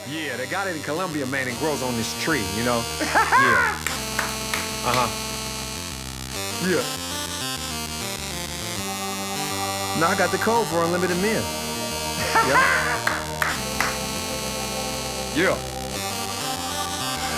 Yeah, they got it in Colombia, man, and grows on this tree, you know? Yeah. Yeah. Now I got the code for unlimited men. Yeah.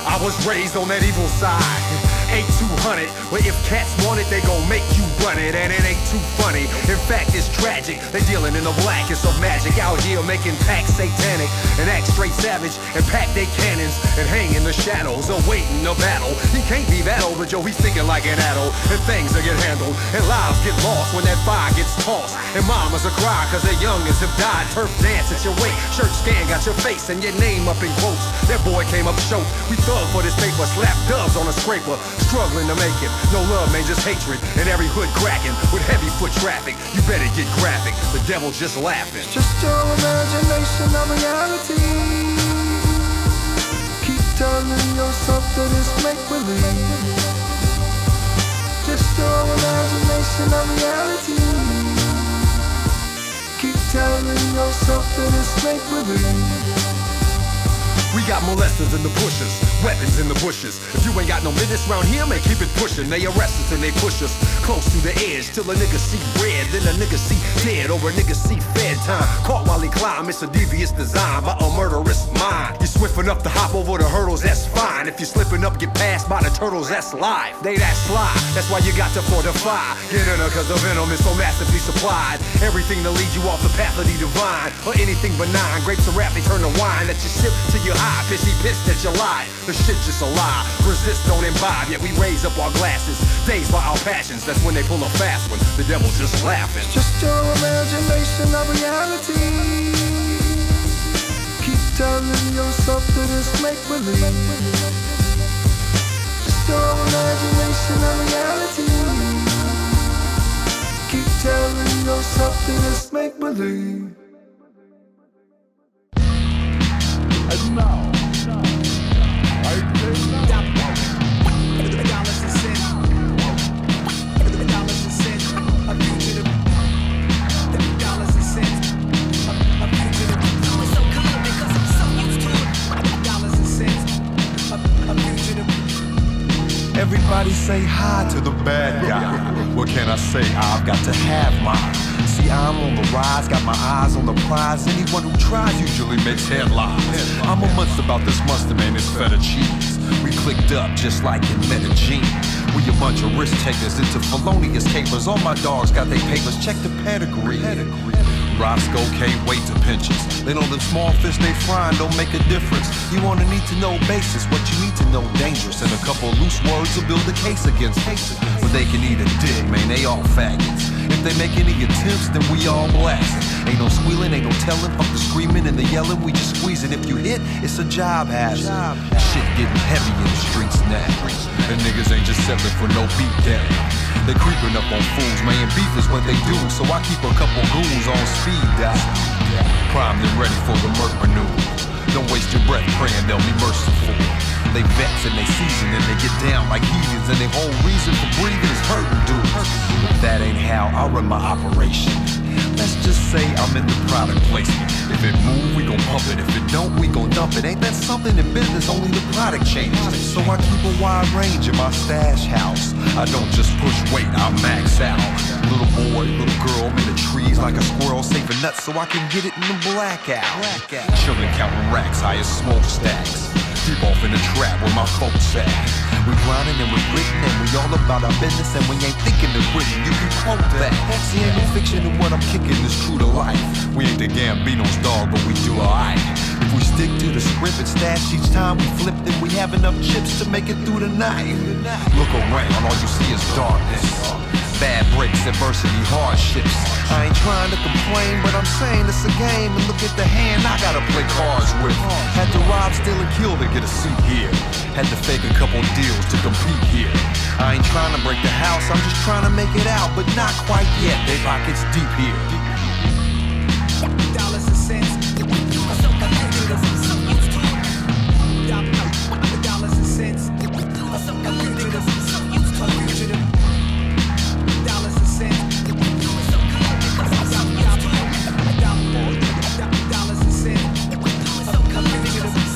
I was raised on that evil side. 8200, where if cats want it, they gon' make you run it, and it ain't too funny. In fact, it's tragic. They dealing in the blackest of magic out here, making packs satanic and act straight savage and pack they cannons and hang in the shadows, awaiting a battle. He can't be that old, but yo, he's thinking like an adult, and things will get handled, and lives get lost when that fire gets tossed, and mamas will cry cause their youngins have died. Turf dance at your wake, shirt scan got your face and your name up in quotes. That boy came up short. We thug for this paper, slap dubs on a scraper. Struggling to make it, no love, man, just hatred. And every hood cracking with heavy foot traffic. You better get graphic, the devil's just laughing. Just your imagination of reality. Keep telling yourself that it's make-believe. Just your imagination of reality. Keep telling yourself that it's make-believe. We got molesters in the bushes, weapons in the bushes. If you ain't got no business around here, man, keep it pushing. They arrest us and they push us close to the edge till a nigga see red, then a nigga see dead, or a nigga see fed time. Caught while he climb, it's a devious design by a murderous mind. You swift enough to hop over the hurdles, that's fine. If you're slipping up, get passed by the turtles, that's live. They that sly, that's why you got to fortify. Get in her cause the venom is so massively supplied. Everything to lead you off the path of the divine, or anything benign. Grapes of wrath, they turn to wine that you sip till you high. Pissy pissed that you lie. The shit just a lie. Resist, don't imbibe, yet we raise up our glasses. Dazed by our passions, that's when they pull a fast one. The devil's just laughing. Just your imagination of reality. Keep telling yourself that it's make-believe. Just your imagination of reality. Keep telling yourself that it's make-believe. And now, dollars and cents, dollars and cents, a fugitive. Dollars and cents, a fugitive. It's so cold because I'm so used to it. Dollars and cents, a fugitive. Everybody say hi to the bad guy. What can I say? I've got to have mine. See, I'm on the rise, got my eyes on the prize. Anyone who tries usually makes headlines. I'm a month about this monster, man, it's feta cheese. We clicked up just like in Medellin. We a bunch of risk takers into felonious capers. All my dogs got their papers, check the pedigree. Roscoe can't wait to pinch us. They know them small fish they frying don't make a difference. You on a need-to-know basis, what you need to know dangerous. And a couple loose words will build a case against cases. But they can eat a dick, man, they all faggots. If they make any attempts, then we all blasting. Ain't no squealing, ain't no telling, fuck the screaming and the yelling, we just squeezing. If you hit, it's a job hazard. Shit getting heavy in the streets now. And niggas ain't just settling for no beat down. They creeping up on fools, man, beef is what they do. So I keep a couple goons on speed dial. Primed and ready for the murk maneuver. Don't waste your breath praying they'll be merciful. They vets and they season and they get down like heathens. And their whole reason for breathing is hurting dudes. But that ain't how I run my operation. Let's just say I'm in the product placement. If it move, we gon' pump it. If it don't, we gon' dump it. Ain't that something in business? Only the product changes. So I keep a wide range in my stash house. I don't just push weight, I max out. Little boy, little girl, I'm in the trees like a squirrel, saving nuts so I can get it in the blackout. Chillin' counting racks, high as smokestacks. Deep off in the trap where my folks at. We grindin' and we grittin' and we all about our business and we ain't thinking of quitting. You can quote that. See, ain't no fiction in what I'm kicking is true to life. We ain't the Gambino's dog, but we do alright. If we stick to the script and stash each time we flip, then we have enough chips to make it through the night. Look around, all you see is darkness. Bad breaks, adversity, hardships. I ain't trying to complain, but I'm saying it's a game. And look at the hand I gotta play cards with. Had to rob, steal, and kill to get a seat here. Had to fake a couple deals to compete here. I ain't trying to break the house, I'm just trying to make it out, but not quite yet. They pockets deep here. Dollars and cents. I'm so confused, I'm so used to it. Dollars and cents. I'm so confused, I'm so used to it. Dollars and cents. I'm so confused, I'm so used to it. Dollars and cents. I'm so confused,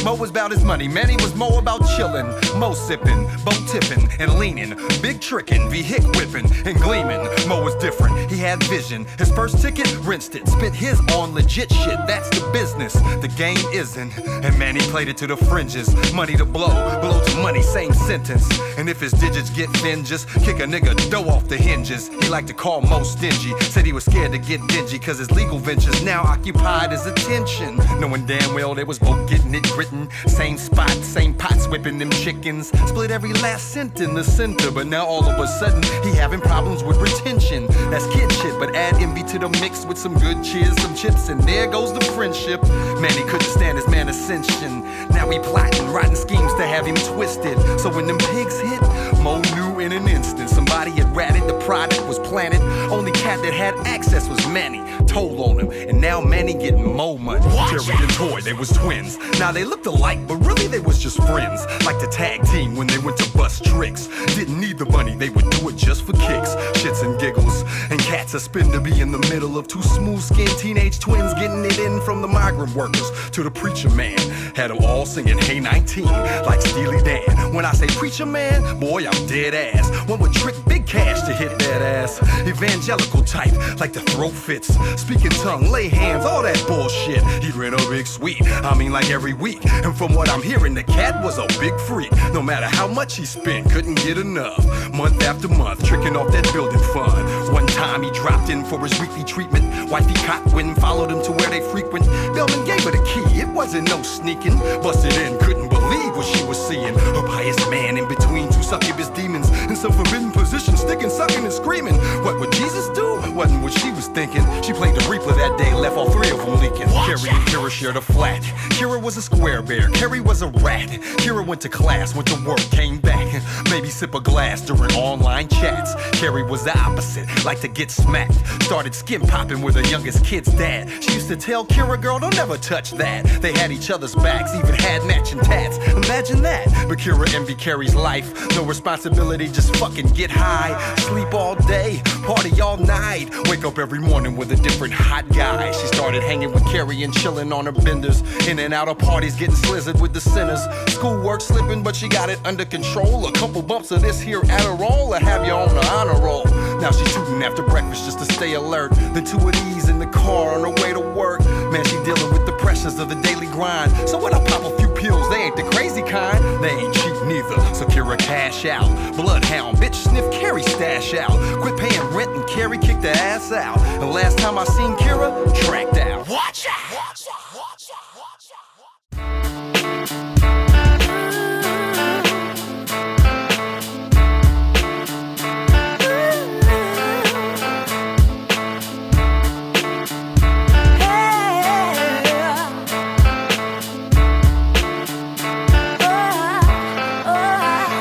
Mo was about his money, Manny was more about chillin'. Mo sippin', Bo tippin', and leanin'. Big trickin', V-hick whippin', and gleamin'. Mo was different, he had vision. His first ticket, rinsed it, spent his on legit shit. That's the business, the game isn't. And Manny played it to the fringes. Money to blow, blow to money, same sentence. And if his digits get thin, just kick a nigga dough off the hinges. He liked to call Mo stingy, said he was scared to get dingy, cause his legal ventures now occupied his attention. Knowing damn well they was both getting it grittin'. Same spot, same pots, whipping them chickens. Split every last cent in the center, but now all of a sudden he having problems with retention. That's kid shit, but add envy to the mix with some good cheers, some chips, and there goes the friendship. Man, he couldn't stand his man ascension. Now he plotting, writing schemes to have him twisted. So when them pigs hit, Mo knew in an instant somebody had ratted, the product was planted. Only cat that had access was Manny. Told on him, and now Manny getting Mo money. Terry and Toy, they was twins. Now they looked alike, but really they was just friends. Like the tag team when they went to bust tricks. Didn't need the money, they would do it just for kicks, shits and giggles. And cats are spin to be in the middle of two smooth-skinned teenage twins getting it in from the migrant workers to the preacher man. Had them all singing Hey 19 like Steely Dan. When I say preacher man, boy, I'm dead ass. One would trick big cash to hit that ass. Evangelical type, like the throat fits. Speaking tongue, lay hands, all that bullshit. He'd rent a big suite, I mean like every week. And from what I'm hearing, the cat was a big freak. No matter how much he spent, couldn't get enough. Month after month, tricking off that building fund. One time he dropped in for his weekly treatment. Wifey caught wind, followed him to where they frequent. Bellman gave her the key, it wasn't no sneaking. Busted in, couldn't believe what she was seeing. A pious man in between two succubus demons in some forbidden position, sticking, sucking, and screaming. What would Jesus do? Wasn't what she was thinking. She played the Reaper that day, left all three of them leaking. Carrie and Kira shared a flat. Kira was a square bear, Carrie was a rat. Kira went to class, went to work, came back. Maybe sip a glass during online chats. Carrie was the opposite, like to get smacked. Started skin popping with her youngest kid's dad. She used to tell Kira, girl, don't ever touch that. They had each other's backs, even had matching tats. Imagine that. But Kira envied Carrie's life. No responsibility, just fucking get high. Sleep all day, party all night. Wake up every morning with a different hot guy. She started hanging with Carrie and chilling on her benders. In and out of parties, getting slizzard with the sinners. Schoolwork slipping, but she got it under control. A couple bumps of this here Adderall will have you on the honor roll. Now she's shooting after breakfast just to stay alert. Then two of these in the car on her way to work. Man, she dealing with the pressures of the daily grind. So when I pop a few pills, they ain't the crazy kind. They ain't cheap neither, so Kira cash out. Bloodhound, bitch sniff Carrie stash out. Quit paying rent and Carrie kicked the ass out. The last time I seen Kira, tracked out. Watch out! Watch out! Watch out! Watch out!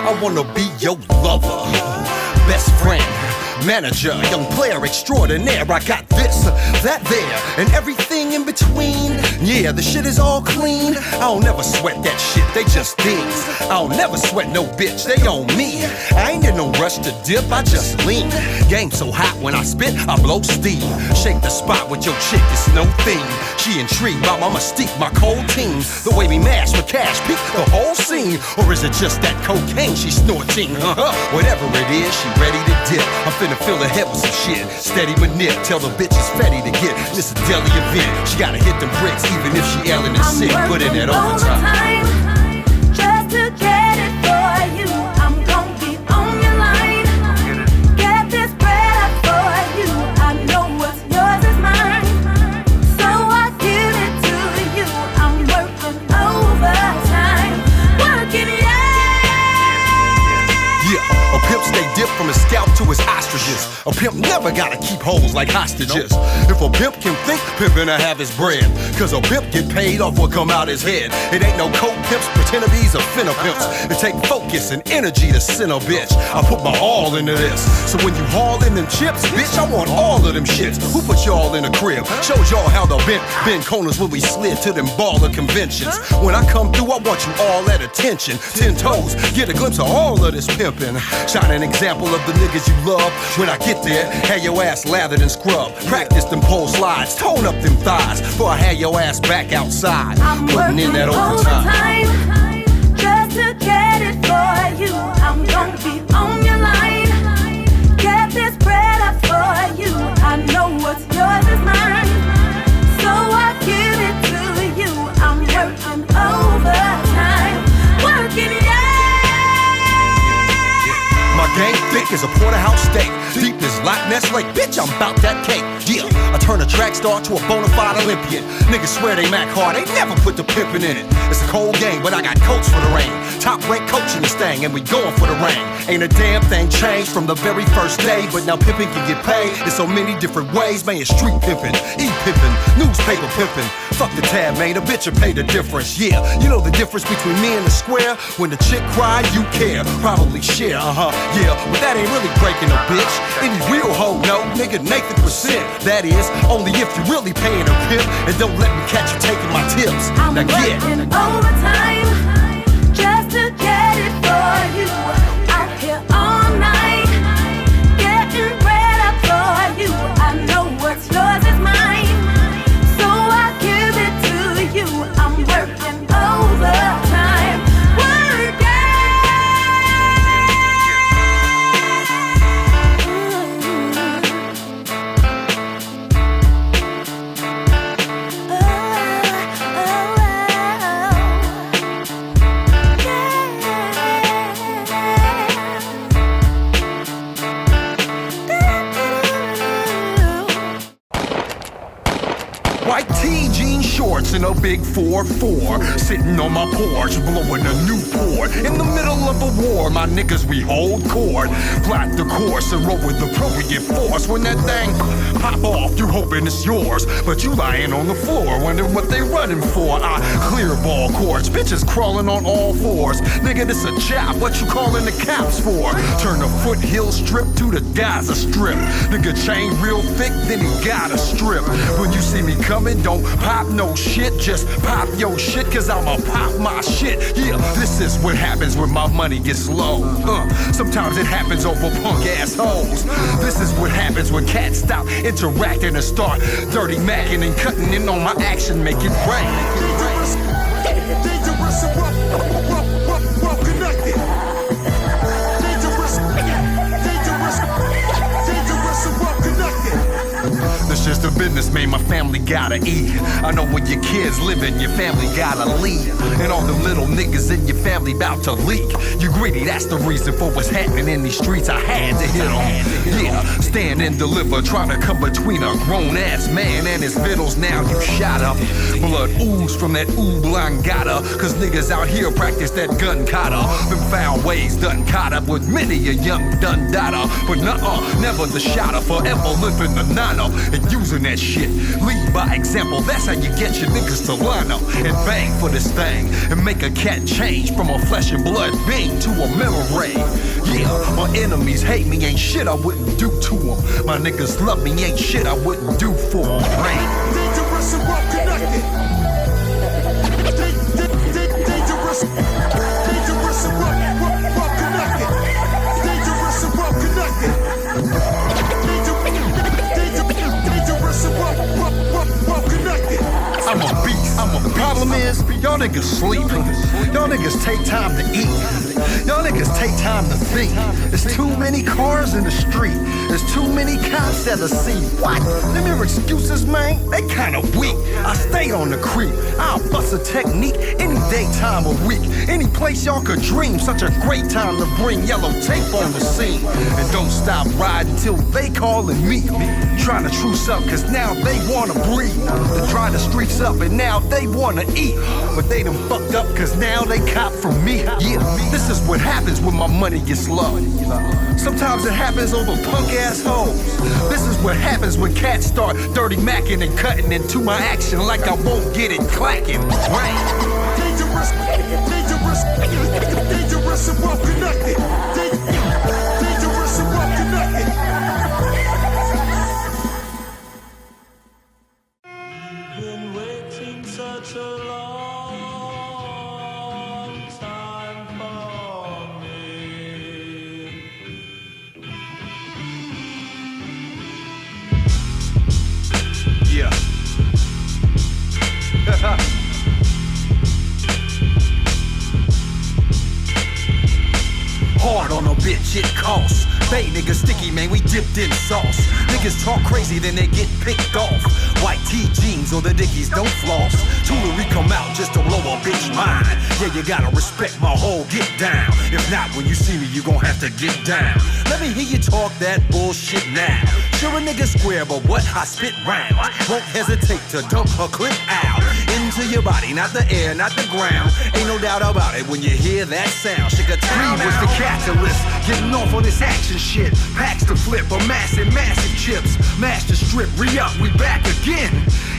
I wanna be your lover, best friend, manager, young player extraordinaire. I got this, that there, and everything in between. Yeah, the shit is all clean. I don't never sweat that shit, they just things. I don't never sweat no bitch, they on me. I ain't in no rush to dip, I just lean. Game so hot when I spit, I blow steam. Shake the spot with your chick, it's no thing. She intrigued by my mystique, my cold team. The way we mash with cash, peak the whole scene. Or is it just that cocaine she snorting? Whatever it is, she ready to dip. I'm finna fill her head with some shit. Steady but nip, tell the bitches ready to get. This a deli event, she gotta hit them bricks. Even if she ailing and sick, put in that overtime. Just to get it for you, I'm gon' be on your line. Get this bread up for you, I know what's yours is mine. So I give it to you, I'm working overtime. Working it out. Yeah, a pimp stay dipped from his scalp to his ostriches. A pimp never gotta keep hoes like hostages. If a pimp can think, pimpin' to have his bread. Cause a pimp get paid off what come out his head. It ain't no coke pimps, pretend to be's or finna pimps. It take focus and energy to send a bitch. I put my all into this. So when you haul in them chips, bitch, I want all of them shits. Who put y'all in the crib? Showed y'all how the bend corners when we slid to them baller conventions. When I come through, I want you all at attention. 10 toes, get a glimpse of all of this pimpin'. Shine an example example of the niggas you love. When I get there, have your ass lathered and scrubbed. Practice them pole slides, tone up them thighs. Before I have your ass back outside. I'm putting in that overtime. Just to get it for you. I'm gonna be on your line. Get this bread up for you. I know what's yours is mine. So I give it to you. I'm working overtime. Working it out. My game thick as a porterhouse steak. Deep as Loch Ness Lake. Bitch, I'm about that cake. Yeah, I turn a track star to a bona fide Olympian. Niggas swear they Mac hard, they never put the pimpin' in it. It's a cold game, but I got coats for the rain. Top rank coaching this thing, and we going for the rain. Ain't a damn thing changed from the very first day, but now pimpin' can get paid in so many different ways. Man, it's street pimpin', e-pimpin', newspaper pimpin'. Fuck the tab, man, a bitch will pay the difference. Yeah, you know the difference between me and the square? When the chick cry, you care, probably share, yeah, but that ain't really breaking a bitch. Any real hoe, no, nigga, Nathan percent. That is, only if you really paying a pimp. And don't let me catch you taking my tips. I'm now get working overtime just to get it for you. Out here all night, getting bread up for you. I know what's yours is mine, so I give it to you. I'm working overtime, white tee, jean shorts, and a big 4-4. Sitting on my porch, blowing a Newport. In the middle of a war, my niggas, we hold court. Flat the course and roll with appropriate force. When that thing pop off, you hoping it's yours. But you lying on the floor, wondering what they running for. I clear ball courts, bitches crawling on all fours. Nigga, this a job, what you calling the cops for? Turn the foothill strip to the Gaza strip. Nigga chain real thick, then he gotta strip. When you see me coming, don't pop no shit, just pop your shit, cause I'ma pop my shit. Yeah, this is what happens when my money gets low. Sometimes it happens over punk assholes. This is what happens when cats stop interacting and start dirty macking and cutting in on my action, make it rain. Dangerous and well connected. Dangerous and well connected. This just a business, man, my family gotta eat. I know where your kids living, your family gotta leave. And all the little niggas in your family bout to leak. You greedy, that's the reason for what's happening in these streets. I had to hit them. Yeah, stand and deliver, trying to come between a grown-ass man and his fiddles. Now you shot up. Blood ooze from that oblongata. Cause niggas out here practice that gun kata. Been foul ways done caught up with many a young dun dada. But nuh-uh, never the shotter, forever living the nana. And using that shit, lead by example. That's how you get your niggas to line up and bang for this thing and make a cat change from a flesh and blood being to a memory. Yeah, my enemies hate me, ain't shit I wouldn't do to them. My niggas love me, ain't shit I wouldn't do for them. Dangerous and well connected. Dangerous and well connected. Dangerous and well connected. I'm a beast. The problem is, y'all niggas sleep. Y'all niggas take time to eat. Y'all niggas take time to think. There's too many cars in the street. There's too many cops at the scene. What? Them your excuses, man? They kinda weak. I stay on the creep. I'll bust a technique any daytime or week. Any place y'all could dream. Such a great time to bring yellow tape on the scene. And don't stop riding till they calling me. Trying to truce up, cause now they wanna breathe. To dry the streets up and now they wanna eat. But they done fucked up cause now they cop from me. Yeah, this is what happens when my money gets low. Sometimes it happens over punk assholes. This is what happens when cats start dirty macking and cutting into my action like I won't get it clacking. Right? Dangerous and well connected. Dangerous and well connected. shit costs. Bay niggas sticky, man, we dipped in sauce. Niggas talk crazy, then they get picked off. White tee jeans or the dickies don't floss. Jewelry come out just to blow a bitch mind. Yeah, you gotta respect my whole get down. If not, when you see me, you gon' have to get down. Let me hear you talk that bullshit now. Sure a nigga square, but what I spit round. Won't hesitate to dump a clip out into your body, not the air, not the ground. Ain't no doubt about it when you hear that sound. Freed was the catalyst, getting off on this action shit. Packs to flip, amassing massive chips. Master strip, re-up, we back again.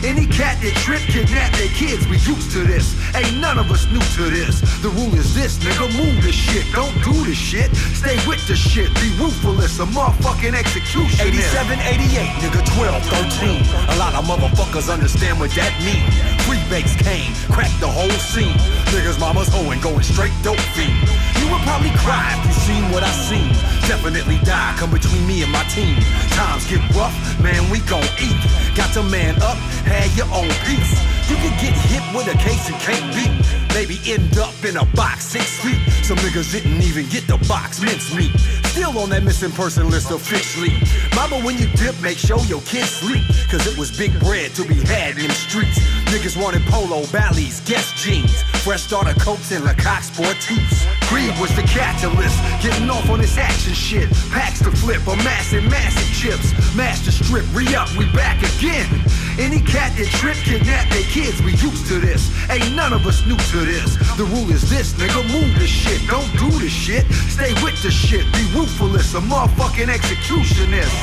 Any cat that trip, kidnap their kids, we used to this. Ain't none of us new to this. The rule is this, nigga, move the shit. Don't do the shit, stay with the shit. Be ruthless, a motherfucking executionist. 87, 88, nigga, 12, 13. A lot of motherfuckers understand what that mean. Free bakes came, cracked the whole scene. Niggas mama's hoeing, going straight dope fiend. You would probably cry if you seen what I seen. Definitely die, come between me and my team. Times get rough, man, we gon' eat. Got to man up, have your own piece. You can get hit with a case you can't beat. Maybe end up in a box 6 feet. Some niggas didn't even get the box mincemeat. Still on that missing person list officially. Mama, when you dip, make sure your kids sleep. Cause it was big bread to be had in them streets. Niggas wanted polo, Bally's, Guess jeans. Fresh starter coats and Lecoq Sportifs. Freed was the catalyst, getting off on this action shit. Packs to flip, amassing massive chips. Master strip, re-up, we back again. Any cat that trip, kidnap their kids, we used to this. Ain't none of us new to this. The rule is this, nigga, move the shit. Don't do the shit, stay with the shit. Be ruthless, a motherfucking executionist.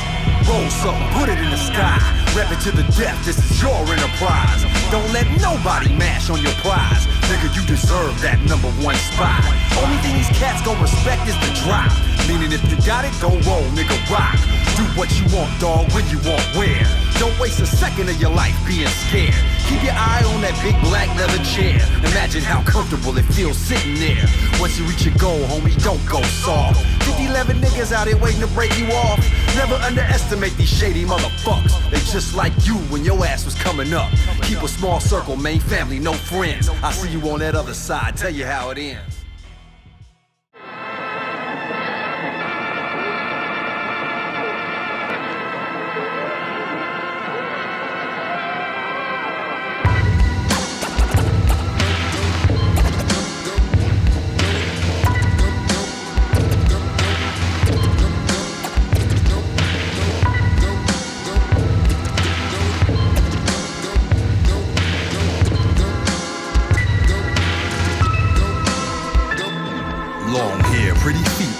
Roll something, put it in the sky. Rep it to the death, this is your enterprise. Don't let nobody mash on your prize. Nigga, you deserve that #1 spot. Only thing these cats gon' respect is the drop. Meaning if you got it, go roll, nigga, rock. Do what you want, dog, when you want, where. Don't waste a second of your life being scared. Keep your eye on that big black leather chair. Imagine how comfortable it feels sitting there. Once you reach your goal, homie, don't go soft. 50-11 niggas out here waiting to break you off. Never underestimate these shady motherfuckers. They just like you when your ass was coming up. Keep a small circle, main family, no friends. I see you on that other side, tell you how it ends.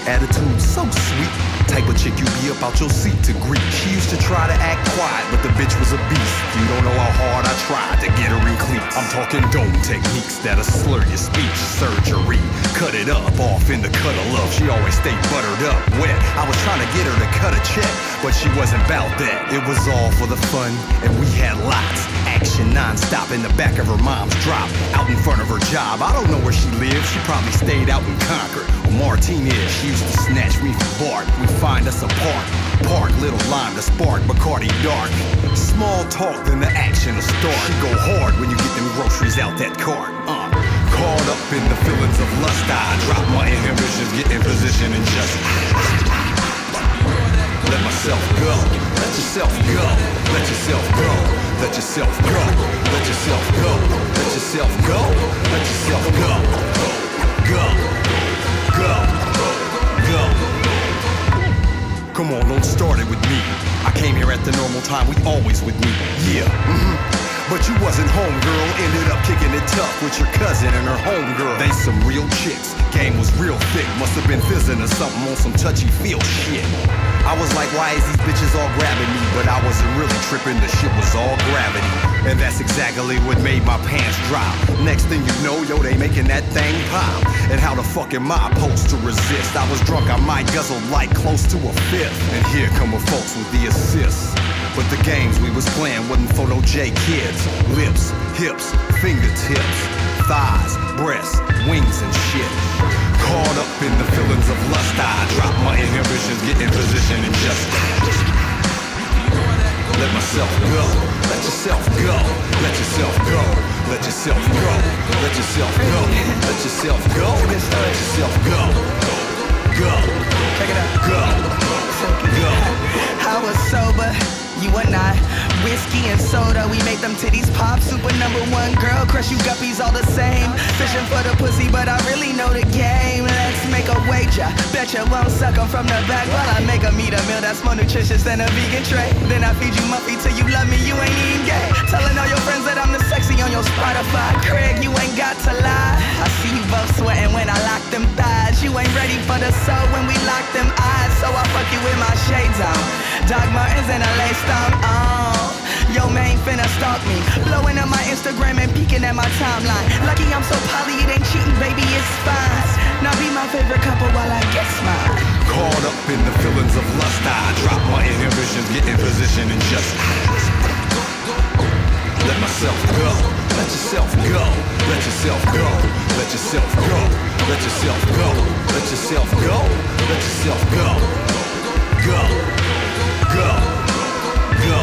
Attitude so sweet. Type of chick you be up out your seat to greet. She used to try to act quiet, but the bitch was a beast. You don't know how hard I tried to get her in cleats. I'm talking dome techniques that'll slur your speech. Surgery, cut it up off in the cut of love. She always stayed buttered up, wet. I was trying to get her to cut a check, but she wasn't about that. It was all for the fun, and we had lots. Action non-stop in the back of her mom's drop. Out in front of her job, I don't know where she lived. She probably stayed out in Concord or Martinez. She used to snatch me for Bart. We find us a park, little lime to spark, Bacardi dark. Small talk, then the action will start. She go hard when you get them groceries out that cart. Caught up in the feelings of lust, I drop my inhibitions, get in position and just let myself go. Let yourself go. Let yourself go. Let yourself go. Let yourself go. Let yourself go. Let yourself go. Go. Go. Go. Come on, don't start it with me. I came here at the normal time, we always with me. Yeah. But you wasn't home, girl. Ended up kicking it tough with your cousin and her homegirl. They some real chicks. Game was real thick. Must have been fizzing or something on some touchy-feel shit. I was like, why is these bitches all grabbing me? But I wasn't really tripping, the shit was all gravity. And that's exactly what made my pants drop. Next thing you know, yo, they making that thing pop. And how the fuck am I supposed to resist? I was drunk, I might guzzle like close to a fifth. And here come the folks with the assists. But the games we was playing wasn't for no J kids. Lips, hips, fingertips, thighs, breasts, wings and shit. Caught up in the feelings of lust, I drop my inhibitions, get in position and just let myself go. Let yourself go. Let yourself go. Let yourself go. Let yourself go. Let yourself go. Let yourself go. Go. Check it out. Go. Go. I was sober, you were not. Whiskey and soda, we make them titties pop. Super #1 girl, crush you guppies all the same. Fishing for the pussy, but I really know the game. Let's make a wager, betcha won't suck 'em from the back. While I make 'em eat a meal that's more nutritious than a vegan tray. Then I feed you Muffy till you love me, you ain't even gay. Telling all your friends that I'm the sexy on your Spotify. Craig, you ain't got to lie. I see you both sweating when I lock them thighs. You ain't ready for the soul when we lock them eyes. So I fuck you with my shades on. Doc Martens and a lace thong on. Yo, man finna stalk me, blowing up my Instagram and peeking at my timeline. Lucky I'm so poly, it ain't cheating, baby, it's fine. Now be my favorite couple while I get mine. Caught up in the feelings of lust, I drop my inhibitions, get in position and just let myself go. Let yourself go. Let yourself go. Let yourself go. Let yourself go. Let yourself go. Let yourself go. Go. Go. Go.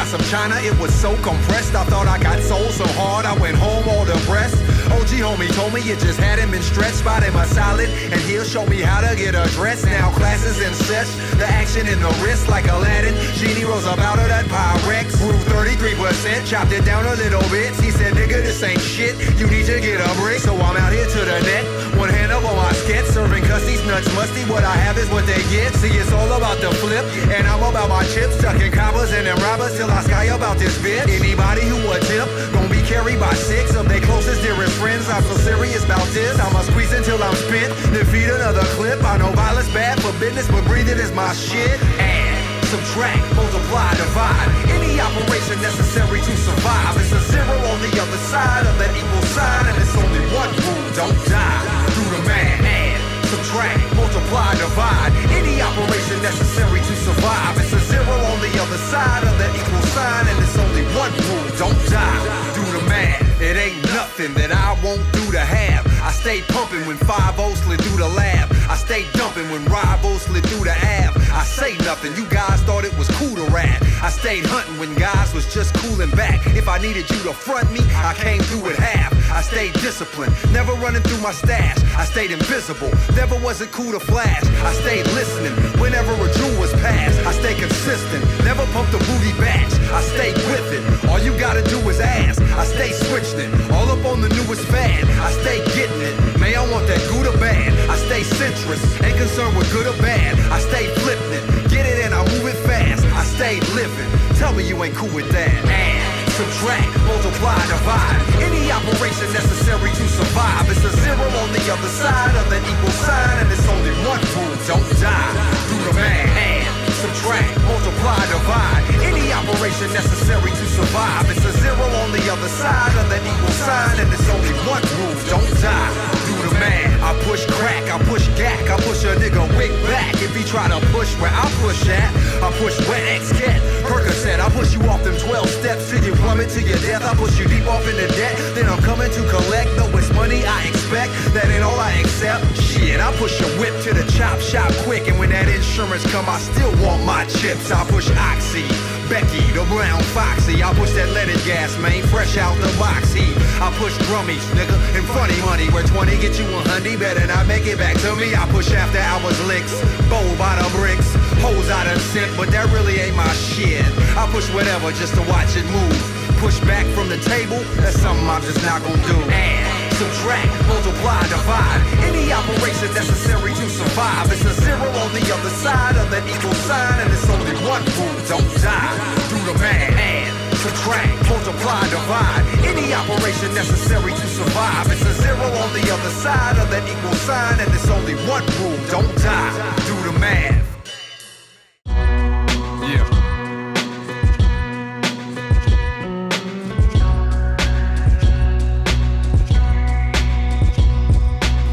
Some China, it was so compressed. I thought I got sold so hard, I went home all depressed. OG homie told me it just hadn't been stretched. Spotted my solid, and he'll show me how to get a dress. Now classes and such, the action in the wrist like Aladdin. Genie rose up out of that Pyrex. Grew 33%, chopped it down a little bit. He said, nigga, this ain't shit, you need to get a break. So I'm out here to the net, one hand up on my sketch. Serving cussies, nuts musty, what I have is what they get. See, it's all about the flip, and I'm about my chips. Tucking coppers and them robbers till I sky about this bitch. Anybody who a tip, gon' be carried by 6 of their closest, dearest friends. I'm so serious about this, I'ma squeeze until I'm spent. Then feed another clip, I know violence bad for business, but breathing is my shit. Add, subtract, multiply, divide. Any operation necessary to survive. It's a zero on the other side of that equal sign, and it's only one rule, don't die. Do the math, add, subtract, multiply, divide. Any operation necessary to survive. It's a zero on the other side of that equal sign, and it's only one rule, don't die. Do the math. It ain't nothing that I won't do to have. I stayed pumping when 5-0 slid through the lab. I stayed dumping when rivals slid through the Ave. I say nothing, you guys thought it was cool to rap. I stayed hunting when guys was just cooling back. If I needed you to front me, I came through at half. I stayed disciplined, never running through my stash. I stayed invisible, never wasn't cool to flash. I stayed listening whenever a jewel was passed. I stayed consistent, never pumped a booty batch. I stayed with it, all you gotta do is ask. I stayed switching it, all up on the newest fad. I stay getting it, may I want that good or bad. I stay centrist, ain't concerned with good or bad. I stay flipping it, get it and I move it fast. I stay living, tell me you ain't cool with that. Add, subtract, multiply, divide. Any operation necessary to survive. It's a zero on the other side of that equal sign, and it's only one rule, don't die. Do the math, add, subtract, multiply, divide. Any operation necessary to survive. It's a zero on the other side of that equal sign, and it's only one rule, don't die. Do the math. I push crack, I push gack, I push a nigga wig back. If he try to push where I push at, I push wet X-Cat, Percocet. I push you off them 12 steps till you plummet to your death. I push you deep off into debt, then I'm coming to collect. Though it's money I expect, that ain't all I accept. Shit, I push your whip to the chop shop quick, and when that insurance come, I still want my chips. I push Oxy, Becky, the brown foxy. I push that leaded gas, man, fresh out the box heat. I push drummies, nigga, and funny money. Where 20 get you 100, better not make it back to me. I push after hours licks, bowl by the bricks. Hoes I done sent, but that really ain't my shit. I push whatever just to watch it move. Push back from the table, that's something I'm just not gonna do. Add, subtract, multiply, divide. Any operation necessary to survive. It's a zero on the other side of that equal sign, and it's only one rule, don't die. Do the math, add, subtract, multiply, divide. Any operation necessary to survive. It's a zero on the other side of that equal sign, and it's only one rule, don't die. Do the math.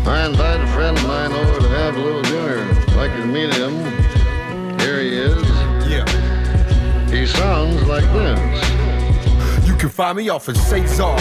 I invited a friend of mine over to have a little dinner. I'd like you to meet him. Here he is. like this. You can find me off in Cesar.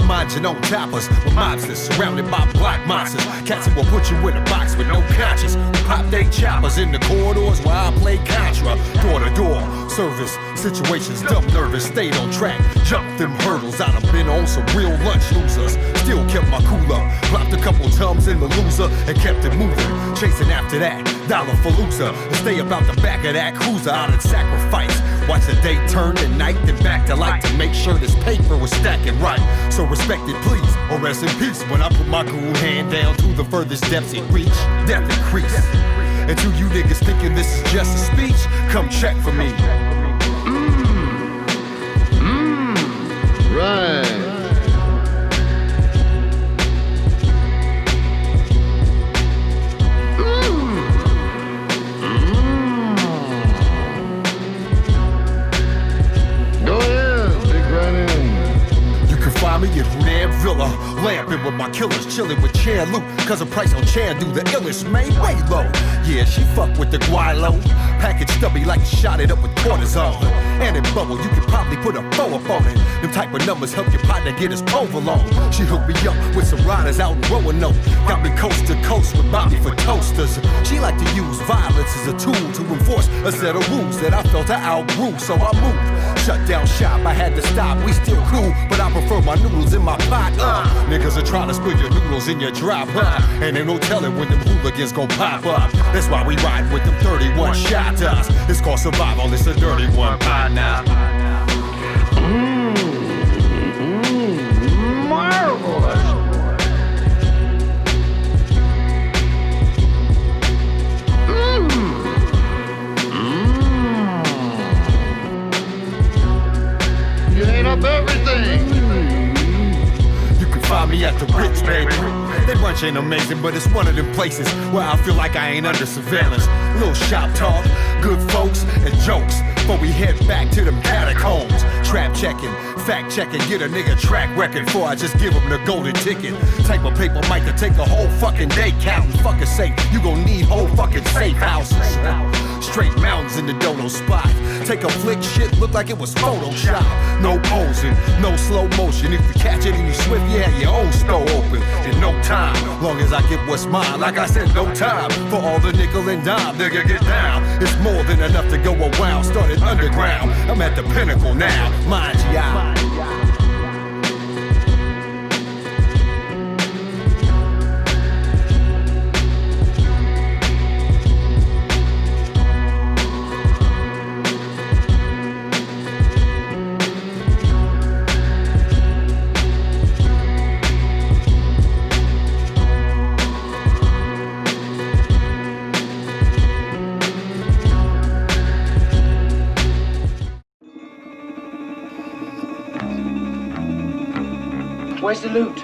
Mind your own tappers with mobsters surrounded by black monsters. Cats who will put you in a box with no conscience. We pop they choppers in the corridors where I play Contra. Door to door, service, situations, dumb nervous, stayed on track. Jumped them hurdles, I'd have been on some real lunch losers. Still kept my cool up, dropped a couple tums in the loser and kept it moving. Chasing after that, dollar for loser. And stay about the back of that cruiser, I'd sacrifice. Watch the day turn to night, then back to light to make sure this paper was stacking right. So respect it, please, or rest in peace. When I put my cool hand down to the furthest depths it reach, death increase. And to you niggas thinking this is just a speech, come check for me. Right. Find me at Hunan Villa, lamping with my killers, chilling with Chan Luke, cause the price on Chan do the illest made way low. Yeah, she fuck with the guilo, package stubby like you shot it up with cortisone. And in bubble, you could probably put a foe up on it. Them type of numbers help your partner get his provolone. She hooked me up with some riders out in Roanoke, got me coast to coast with Bobby for toasters. She like to use violence as a tool to enforce a set of rules that I felt I outgrew, so I moved. Shut down shop, I had to stop, we still cool, but I prefer my noodles in my pot, Niggas are trying to spill your noodles in your drop, And ain't no telling when them hooligans gon' pop up. That's why we ride with them 31 shot us. It's called survival, it's a dirty one pie now. Marvelous. You ate up everything. Find me at the Ritz, baby. That brunch ain't amazing, but it's one of them places where I feel like I ain't under surveillance. Little shop talk, good folks, and jokes. Before we head back to them catacombs. Trap checking, fact checking, get a nigga track record before I just give him the golden ticket. Type of paper might take a whole fucking day counting. Fucking safe, you gon' need whole fucking safe houses. Straight mountains in the dono spot. Take a flick, shit look like it was Photoshop. No posing, no slow motion. If you catch it and you swift, you have your own store open. In no time, long as I get what's mine. Like I said, no time for all the nickel and dime. Nigga, get down. It's more than enough to go around. Started underground, I'm at the pinnacle now. Mind ya. Where's the loot?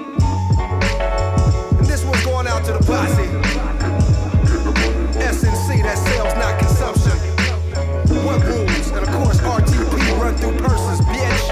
And this one's going out to the posse. SNC, that sales, not consumption. What rules? And of course, RTP run through purses, bitch.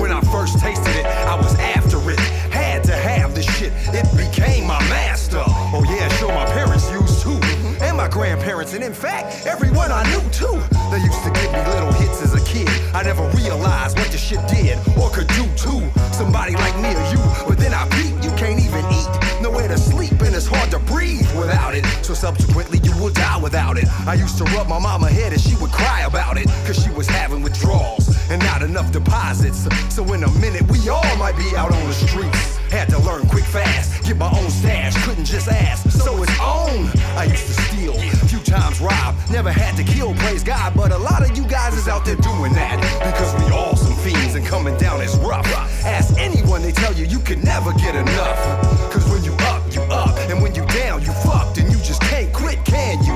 When I first tasted it, I was after it. Had to have this shit. It became my master. Oh yeah, sure, my parents used too. And my grandparents, and in fact, everyone I knew too. They used to give me little hits as a kid. I never realized what the shit did or could do to somebody like me or you. But then I beat, you can't even eat, nowhere to sleep, and it's hard to breathe without it. So subsequently, you will die without it. I used to rub my mama's head and she would cry about it, cause she was having withdrawals and not enough deposits. So in a minute, we all might be out on the streets. Had to learn quick fast, get my own stash, couldn't just ask, so it's on. I used to steal, a few times rob, never had to kill, praise God, but a lot of you guys is out there doing that, because we all some fiends and coming down is rough. Ask anyone, they tell you can never get enough, cause when you up, and when you down, you fucked, and you just can't quit, can you?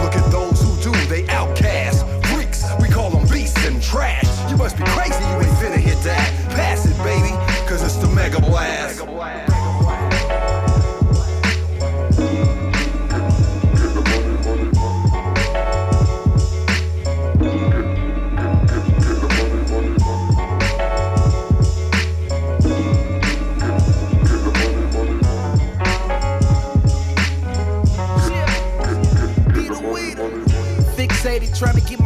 Look at those who do, they outcasts, freaks, we call them beasts and trash. You must be crazy, you ain't finna hit that, pass it baby, cause it's the Mega Blast.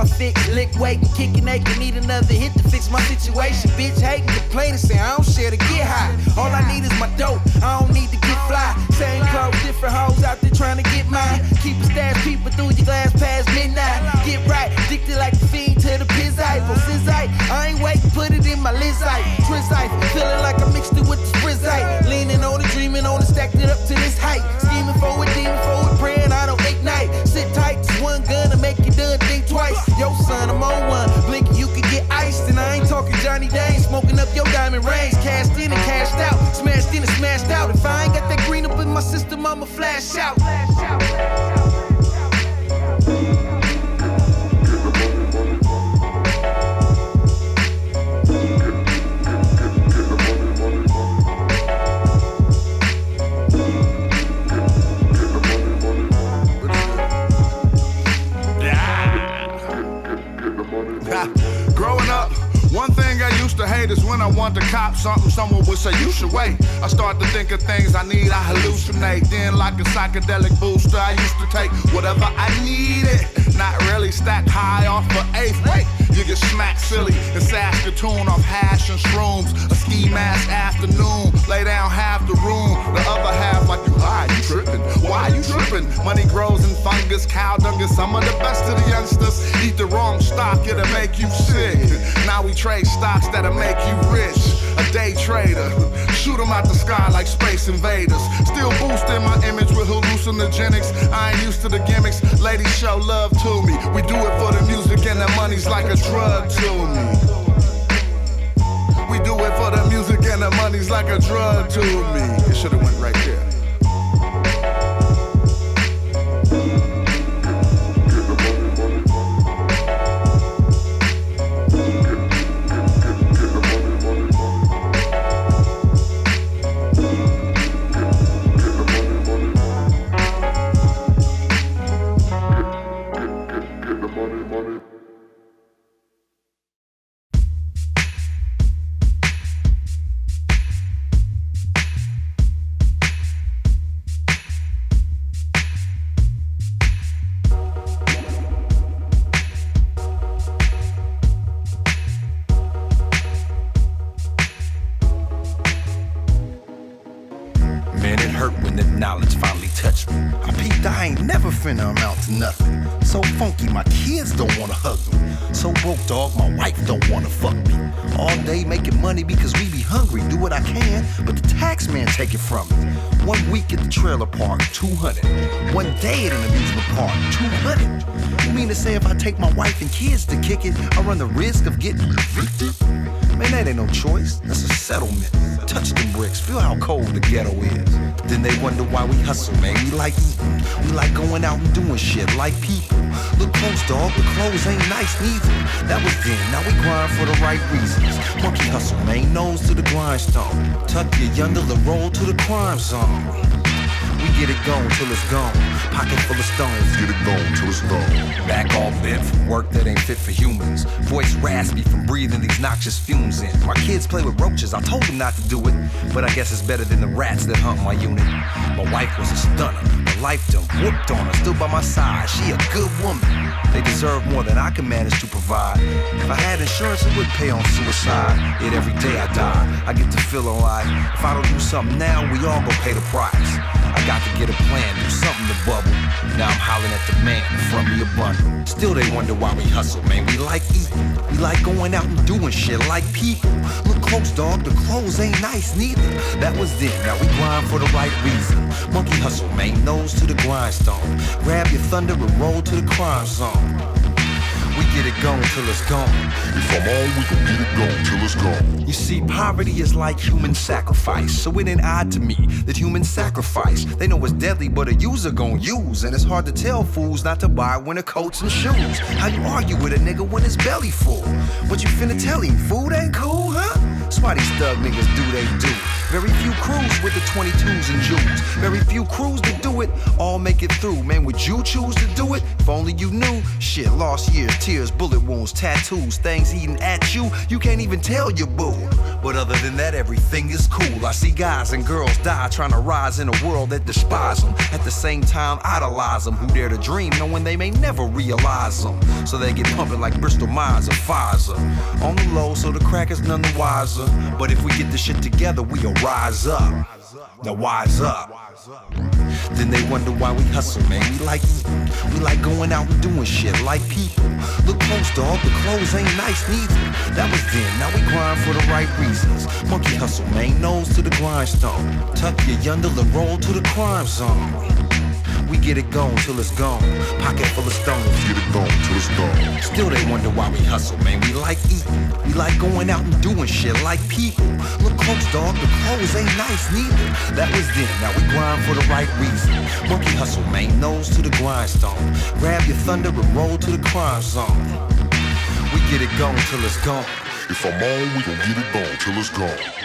my fix, lick weight, and kicking naked. Need another hit to fix my situation. Bitch hating, complaining, saying I don't share to get high. All I need is my dope, I don't need to get fly. Same clothes, different hoes out there trying to get mine. Keep a stash, people through your glass past midnight. Get right, addicted like a fiend to the pizzite. For sizzite, I ain't waiting, put it in my lizite. Twizzite, feeling like I mixed it with the sprizzite. Leaning on it, dreaming on it, stacked it up to this height. Scheming forward, demon forward, praying I don't ignite. Sit tight, just one gun to make you done, think twice. Yo son, I'm on one, blinking you could get iced. And I ain't talking Johnny Dane, smoking up your diamond rings. Cashed in and cashed out, smashed in and smashed out. If I ain't got that green up in my system, I'ma flash out. Growing up, one thing I used to hate is when I want to cop something, someone would say, you should wait. I start to think of things I need, I hallucinate. Then like a psychedelic booster, I used to take whatever I needed. Not really stacked high off for eighth. Wait, you get smacked silly in Saskatoon off hash and shrooms. A ski mask afternoon, lay down half the room. The other half like you high, you tripping. Why you tripping? Money grows in fungus, cow dung is some of the best of the youngsters. Eat the wrong stock, it'll make you sick. Now we trade stocks that'll make you rich. A day trader, shoot them out the sky like space invaders. Still boosting my image with hallucinogenics. I ain't used to the gimmicks, ladies show love to me. We do it for the music and the money's like a drug to me. We do it for the music and the money's like a drug to me. It should've went right there. Finna amount to nothing. So funky, my kids don't wanna hug me. So broke, dog, my wife don't wanna fuck me. All day making money because we be hungry. Do what I can, but the tax man take it from me. 1 week at the trailer park, 200. 1 day at an amusement park, 200. You mean to say if I take my wife and kids to kick it, I run the risk of getting evicted? Man, that ain't no choice. That's a settlement. Touch them bricks, feel how cold the ghetto is. Then they wonder why we hustle, man. We like eating. We like going out and doing shit like people. Look close, dog, the clothes ain't nice neither. That was then, now we grind for the right reasons. Monkey hustle, man, nose to the grindstone. Tuck your yonder, the roll to the crime zone. We get it gone till it's gone. Pocket full of stones. Get it gone till it's gone. Back all bent from work that ain't fit for humans. Voice raspy from breathing these noxious fumes in. My kids play with roaches. I told them not to do it, but I guess it's better than the rats that hunt my unit. My wife was a stunner. My life done whooped on her. Still by my side. She a good woman. They deserve more than I can manage to provide. If I had insurance, it would pay on suicide. Yet every day I die, I get to feel alive. If I don't do something now, we all gon' pay the price. I got to get a plan, do something to bubble. Now I'm hollering at the man in front of me a bundle. Still they wonder why we hustle, man. We like eating. We like going out and doing shit like people. Look close, dog, the clothes ain't nice neither. That was then, now we grind for the right reason. Monkey hustle, man, nose to the grindstone. Grab your thunder and roll to the crime zone. We get it gone till it's gone. If I'm on, we gon' get it gone till it's gone. You see, poverty is like human sacrifice. So it ain't odd to me that humans sacrifice. They know it's deadly, but a user gon' use. And it's hard to tell fools not to buy winter coats and shoes. How you argue with a nigga when his belly full? What you finna tell him? Food ain't cool, huh? That's why these thug niggas do they do. Very few crews with the 22s and jewels. Very few crews that do it, all make it through. Man, would you choose to do it? If only you knew. Shit, lost years, tears, bullet wounds, tattoos, things eating at you. You can't even tell your boo. But other than that, everything is cool. I see guys and girls die trying to rise in a world that despise them. At the same time, idolize them. Who dare to dream knowing they may never realize them. So they get pumping like Bristol Myers or Pfizer. On the low, so the crack is none the wiser. But if we get this shit together, we'll rise up. Now wise up. Then they wonder why we hustle, man. We like going out and doing shit like people. Look close, dog, the clothes ain't nice neither. That was then, now we grind for the right reasons. Monkey hustle, man, nose to the grindstone. Tuck your yundle and roll to the crime zone. We get it gone till it's gone. Pocket full of stones. Get it gone till it's gone. Still they wonder why we hustle, man. We like eating. We like going out and doing shit like people. Look close, dog, the clothes ain't nice neither. That was then, now we grind for the right reason. Monkey hustle, man, nose to the grindstone. Grab your thunder and roll to the crime zone. We get it gone till it's gone. If I'm on, we gon' get it gone till it's gone.